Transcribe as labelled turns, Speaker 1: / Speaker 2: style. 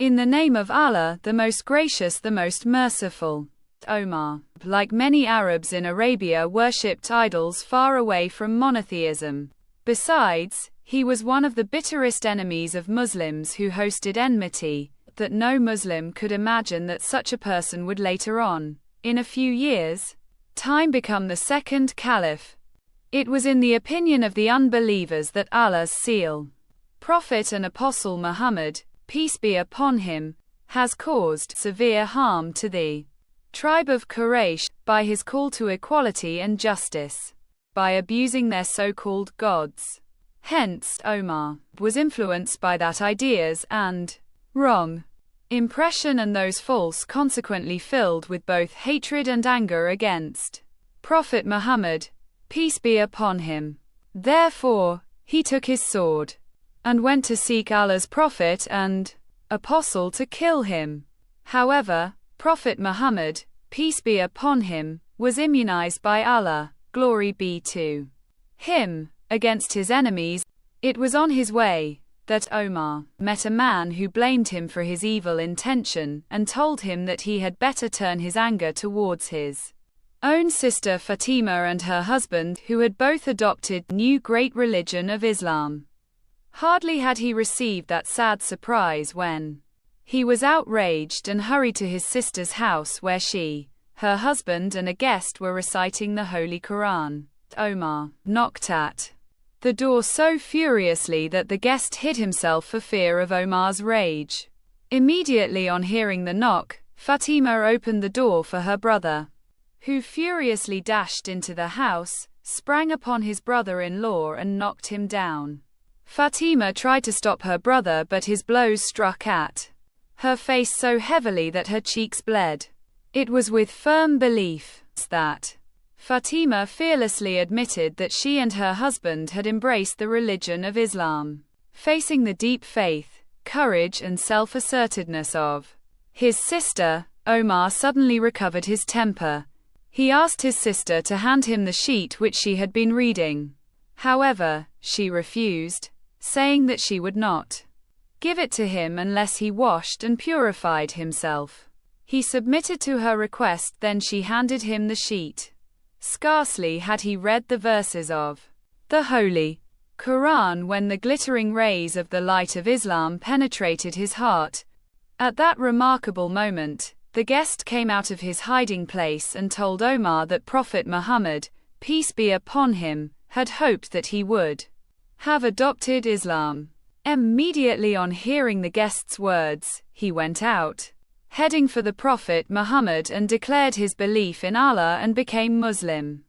Speaker 1: In the name of Allah, the most gracious, the most merciful. Omar, like many Arabs in Arabia, worshipped idols far away from monotheism. Besides, he was one of the bitterest enemies of Muslims who hosted enmity, that no Muslim could imagine that such a person would later on, in a few years, time become the second caliph. It was in the opinion of the unbelievers that Allah's seal, Prophet and Apostle Muhammad, peace be upon him, has caused severe harm to the tribe of Quraysh, by his call to equality and justice, by abusing their so-called gods. Hence, Omar was influenced by that ideas and wrong impression, and those false consequently filled with both hatred and anger against Prophet Muhammad, peace be upon him. Therefore, he took his sword and went to seek Allah's Prophet and Apostle to kill him. However, Prophet Muhammad, peace be upon him, was immunized by Allah, glory be to him, against his enemies. It was on his way that Omar met a man who blamed him for his evil intention and told him that he had better turn his anger towards his own sister Fatima and her husband, who had both adopted the new great religion of Islam. Hardly had he received that sad surprise when he was outraged and hurried to his sister's house, where she, her husband and a guest were reciting the Holy Quran. Omar knocked at the door so furiously that the guest hid himself for fear of Omar's rage. Immediately on hearing the knock, Fatima opened the door for her brother, who furiously dashed into the house, sprang upon his brother-in-law and knocked him down. Fatima tried to stop her brother, but his blows struck at her face so heavily that her cheeks bled. It was with firm belief that Fatima fearlessly admitted that she and her husband had embraced the religion of Islam. Facing the deep faith, courage and self-assertiveness of his sister, Omar suddenly recovered his temper. He asked his sister to hand him the sheet which she had been reading. However, she refused, saying that she would not give it to him unless he washed and purified himself. He submitted to her request, then she handed him the sheet. Scarcely had he read the verses of the Holy Quran when the glittering rays of the light of Islam penetrated his heart. At that remarkable moment, the guest came out of his hiding place and told Omar that Prophet Muhammad, peace be upon him, had hoped that he would have adopted Islam. Immediately on hearing the guest's words, he went out, heading for the Prophet Muhammad, and declared his belief in Allah and became Muslim.